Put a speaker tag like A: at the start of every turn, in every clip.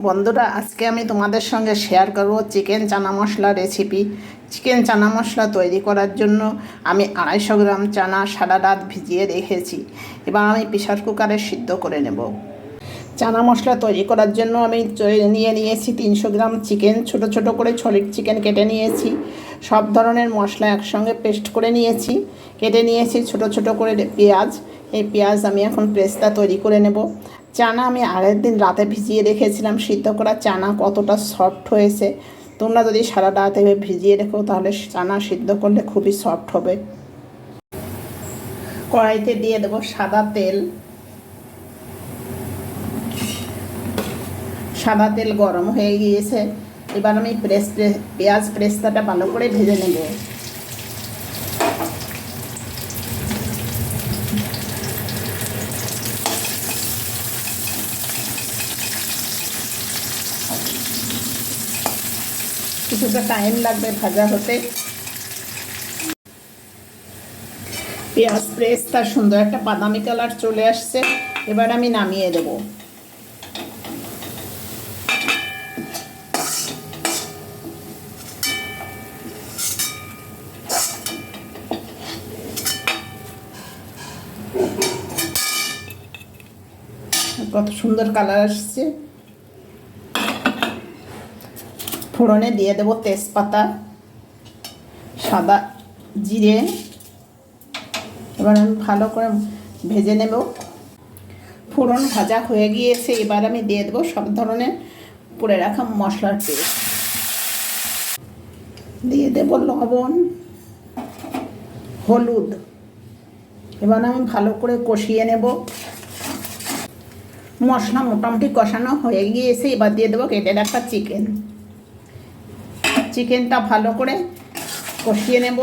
A: বন্ধুরা, আজকে আমি তোমাদের সঙ্গে শেয়ার করব chicken chana masala recipe. Chicken chana masala তৈরি করার জন্য আমি 250 গ্রাম চানা সারা রাত ভিজিয়ে রেখেছি। এবার আমি প্রেসার কুকারে সিদ্ধ করে নেব। চানা মশলা তৈরি করার জন্য আমি নিয়ে নিয়েছি 300 গ্রাম চিকেন। ছোট ছোট করে সলিড চিকেন কেটে নিয়েছি। সব ধরনের মশলা একসঙ্গে পেস্ট করে নিয়েছি। কেটে নিয়েছি ছোট ছোট করে পেঁয়াজ। এই পেঁয়াজ আমি এখন পেস্টটা তৈরি করে নেব। চানা আমি আগের দিন রাতে ভিজিয়ে রেখেছিলাম। সিদ্ধ করা চানা কতটা সফট হয়েছে, তোমরা যদি সারা রাত ভিজিয়ে রেখো তাহলে চানা সিদ্ধ করলে খুবই সফট হবে। কড়াইতে দিয়ে দেবো সাদা তেল। সাদা তেল গরম হয়ে গিয়েছে। এবার আমি পেঁয়াজ পেস্তাটা ভালো করে ভেজে নেব। কিছুটা টাইম লাগবে ভাজা হতে। পেঁয়াজ পেস্তার সুন্দর একটা বাদামি কালার চলে আসছে। এবার আমি নামিয়ে দেব। কত সুন্দর কালার আসছে। ফোড়নে দিয়ে দেব তেজপাতা, সাদা জিরে। এবার আমি ভালো করে ভেজে নেব। ফোড়ন ভাজা হয়ে গিয়েছে। এবার আমি দিয়ে দেবো সব ধরনের পুড়ে রাখা মশলার পেস্ট। দিয়ে দেব লবণ, হলুদ। এবার আমি ভালো করে কষিয়ে নেব। মশলা মোটামুটি কষানো হয়ে গিয়েছে। এবার দিয়ে দেবো কেটে রাখা চিকেন। চিকেনটা ভালো করে কষিয়ে নেব।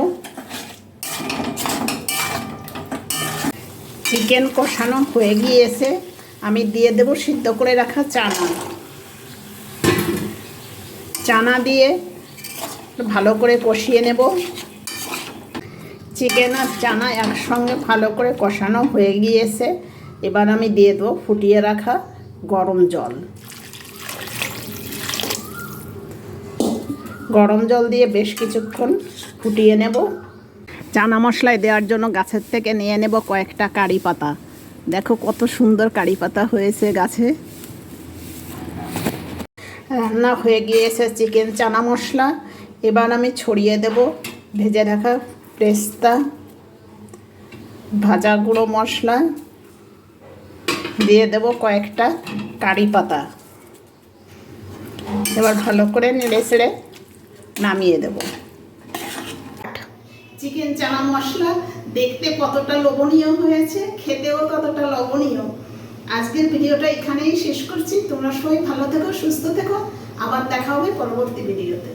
A: চিকেন কষানো হয়ে গিয়েছে। আমি দিয়ে দেব সিদ্ধ করে রাখা চানা দিয়ে ভালো করে কষিয়ে নেব। চিকেন আর চানা একসঙ্গে ভালো করে কষানো হয়ে গিয়েছে। এবার আমি দিয়ে দেবো ফুটিয়ে রাখা গরম জল। গরম জল দিয়ে বেশ কিছুক্ষণ ফুটিয়ে নেব। চানা মশলায় দেওয়ার জন্য গাছের থেকে নিয়ে নেব কয়েকটা কারি পাতা। দেখো কত সুন্দর কারি পাতা হয়েছে গাছে। রান্না হয়ে গিয়েছে চিকেন চানা মশলা। এবার আমি ছড়িয়ে দেব ভেজে রাখা পেস্তা, ভাজা গুঁড়ো মশলা, দিয়ে দেব কয়েকটা কারি পাতা। এবার ভালো করে নেড়ে চেড়ে নামিয়ে দেব। চিকেন চানা মশলা দেখতে কতটা লোভনীয় হয়েছে, খেতেও ততটা লোভনীয়। আজকের ভিডিওটা এখানেই শেষ করছি। তোমরা সবাই ভালো থেকো, সুস্থ থেকো। আবার দেখা হবে পরবর্তী ভিডিওতে।